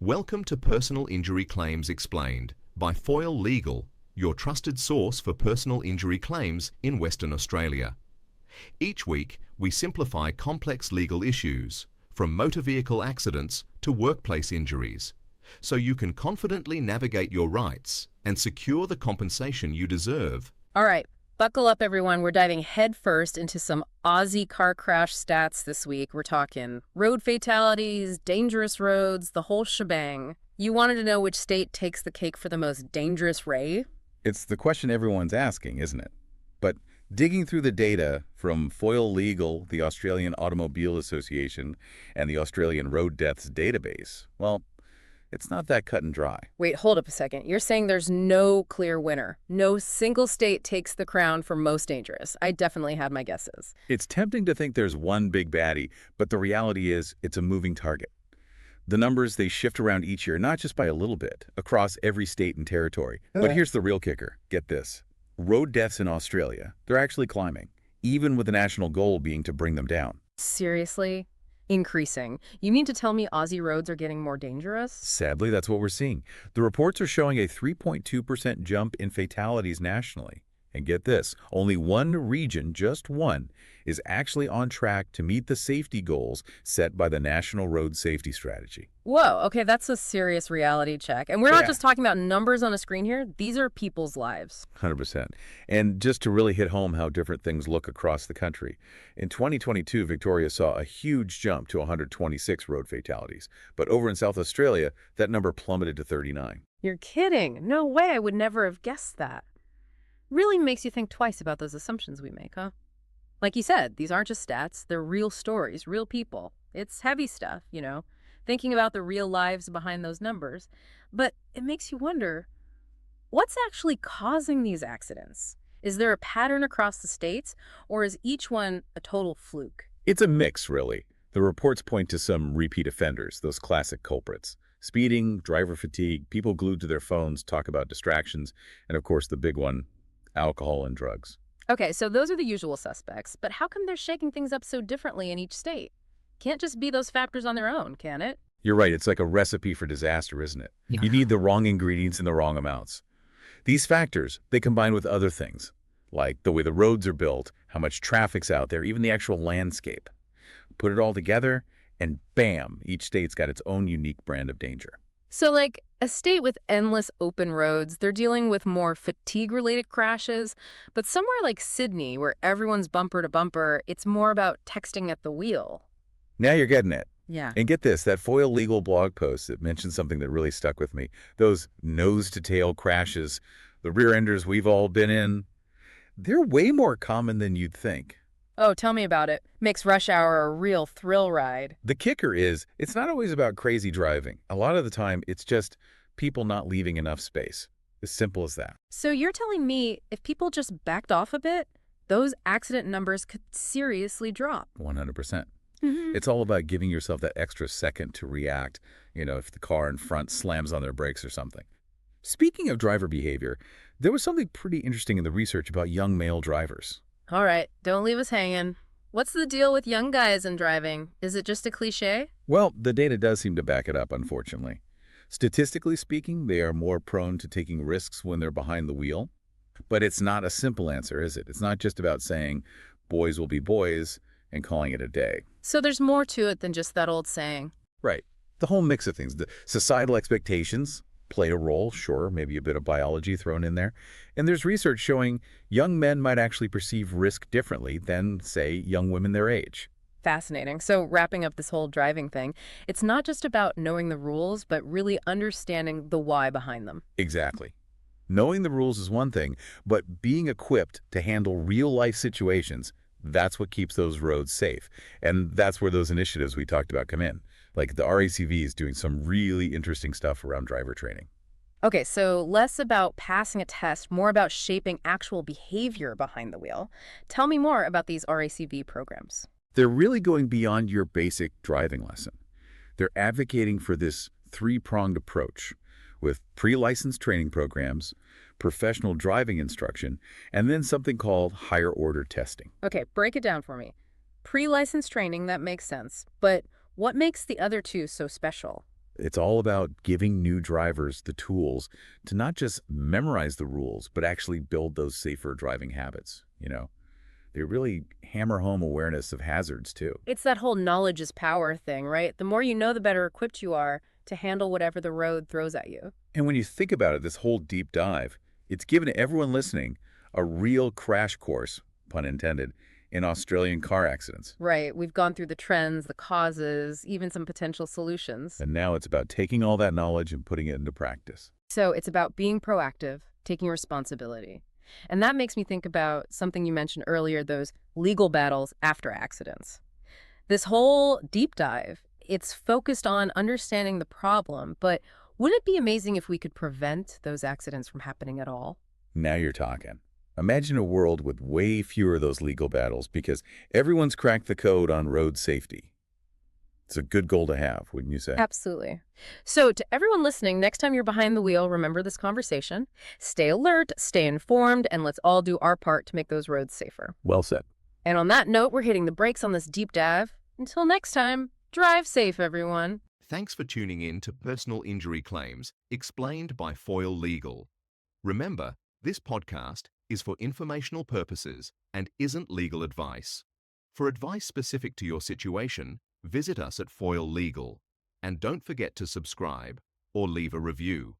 Welcome to Personal Injury Claims Explained by Foyle Legal, your trusted source for personal injury claims in Western Australia. Each week, we simplify complex legal issues, from motor vehicle accidents to workplace injuries, so you can confidently navigate your rights and secure the compensation you deserve. All right, buckle up, everyone. We're diving headfirst into some Aussie car crash stats this week. We're talking road fatalities, dangerous roads, the whole shebang. You wanted to know which state takes the cake for the most dangerous ray? It's the question everyone's asking, isn't it? But digging through the data from Foyle Legal, the Australian Automobile Association, and the Australian Road Deaths Database, well, it's not that cut and dry. Wait, hold up a second. You're saying there's no clear winner. No single state takes the crown for most dangerous. I definitely had my guesses. It's tempting to think there's one big baddie, but the reality is it's a moving target. The numbers, they shift around each year, not just by a little bit, across every state and territory. But here's the real kicker. Get this. Road deaths in Australia, they're actually climbing, even with the national goal being to bring them down. Seriously? Increasing. You mean to tell me Aussie roads are getting more dangerous? Sadly, that's what we're seeing. The reports are showing a 3.2% jump in fatalities nationally. And get this, only one region, just one, is actually on track to meet the safety goals set by the National Road Safety Strategy. Whoa, okay, that's a serious reality check. And we're not just talking about numbers on a screen here. These are people's lives. 100%. And just to really hit home how different things look across the country, in 2022, Victoria saw a huge jump to 126 road fatalities. But over in South Australia, that number plummeted to 39. You're kidding. No way, I would never have guessed that. Really makes you think twice about those assumptions we make, huh? Like you said, these aren't just stats, they're real stories, real people. It's heavy stuff, you know, thinking about the real lives behind those numbers. But it makes you wonder, what's actually causing these accidents? Is there a pattern across the states, or is each one a total fluke? It's a mix, really. The reports point to some repeat offenders, those classic culprits. Speeding, driver fatigue, people glued to their phones talk about distractions, and of course the big one, alcohol and drugs. Okay, so those are the usual suspects, but how come they're shaking things up so differently in each state? Can't just be those factors on their own, can it? You're right, it's like a recipe for disaster, isn't it? Yeah. You need the wrong ingredients in the wrong amounts. These factors, they combine with other things, like the way the roads are built, how much traffic's out there, even the actual landscape. Put it all together, and bam, each state's got its own unique brand of danger. So like a state with endless open roads, they're dealing with more fatigue-related crashes, but somewhere like Sydney, where everyone's bumper to bumper, it's more about texting at the wheel. Now you're getting it. Yeah. And get this, that Foyle Legal blog post that mentioned something that really stuck with me. Those nose-to-tail crashes, the rear-enders we've all been in, they're way more common than you'd think. Oh, tell me about it. Makes rush hour a real thrill ride. The kicker is, it's not always about crazy driving. A lot of the time, it's just people not leaving enough space. As simple as that. So you're telling me if people just backed off a bit, those accident numbers could seriously drop? 100%. It's all about giving yourself that extra second to react, if the car in front slams on their brakes or something. Speaking of driver behavior, there was something pretty interesting in the research about young male drivers. All right, don't leave us hanging. What's the deal with young guys in driving? Is it just a cliche? Well, the data does seem to back it up, unfortunately. Statistically speaking, they are more prone to taking risks when they're behind the wheel. But it's not a simple answer, is it? It's not just about saying boys will be boys and calling it a day. So there's more to it than just that old saying. Right. The whole mix of things. The societal expectations play a role, sure, maybe a bit of biology thrown in there. And there's research showing young men might actually perceive risk differently than, say, young women their age. Fascinating. So wrapping up this whole driving thing, it's not just about knowing the rules, but really understanding the why behind them. Exactly. Knowing the rules is one thing, but being equipped to handle real-life situations, that's what keeps those roads safe. And that's where those initiatives we talked about come in. Like the RACV is doing some really interesting stuff around driver training. Okay, so less about passing a test, more about shaping actual behavior behind the wheel. Tell me more about these RACV programs. They're really going beyond your basic driving lesson. They're advocating for this three-pronged approach with pre-licensed training programs, professional driving instruction, and then something called higher-order testing. Okay, break it down for me. Pre-licensed training, that makes sense. But what makes the other two so special? It's all about giving new drivers the tools to not just memorize the rules, but actually build those safer driving habits, They really hammer home awareness of hazards, too. It's that whole knowledge is power thing, right? The more you know, the better equipped you are to handle whatever the road throws at you. And when you think about it, this whole deep dive, it's given everyone listening a real crash course, pun intended, in Australian car accidents. Right. We've gone through the trends, the causes, even some potential solutions. And now it's about taking all that knowledge and putting it into practice. So it's about being proactive, taking responsibility. And that makes me think about something you mentioned earlier, those legal battles after accidents. This whole deep dive, it's focused on understanding the problem, but wouldn't it be amazing if we could prevent those accidents from happening at all? Now you're talking. Imagine a world with way fewer of those legal battles because everyone's cracked the code on road safety. It's a good goal to have, wouldn't you say? Absolutely. So to everyone listening, next time you're behind the wheel, remember this conversation. Stay alert, stay informed, and let's all do our part to make those roads safer. Well said. And on that note, we're hitting the brakes on this deep dive. Until next time, drive safe, everyone. Thanks for tuning in to Personal Injury Claims, explained by Foyle Legal. Remember, this podcast is for informational purposes and isn't legal advice. For advice specific to your situation, visit us at Foyle Legal. And don't forget to subscribe or leave a review.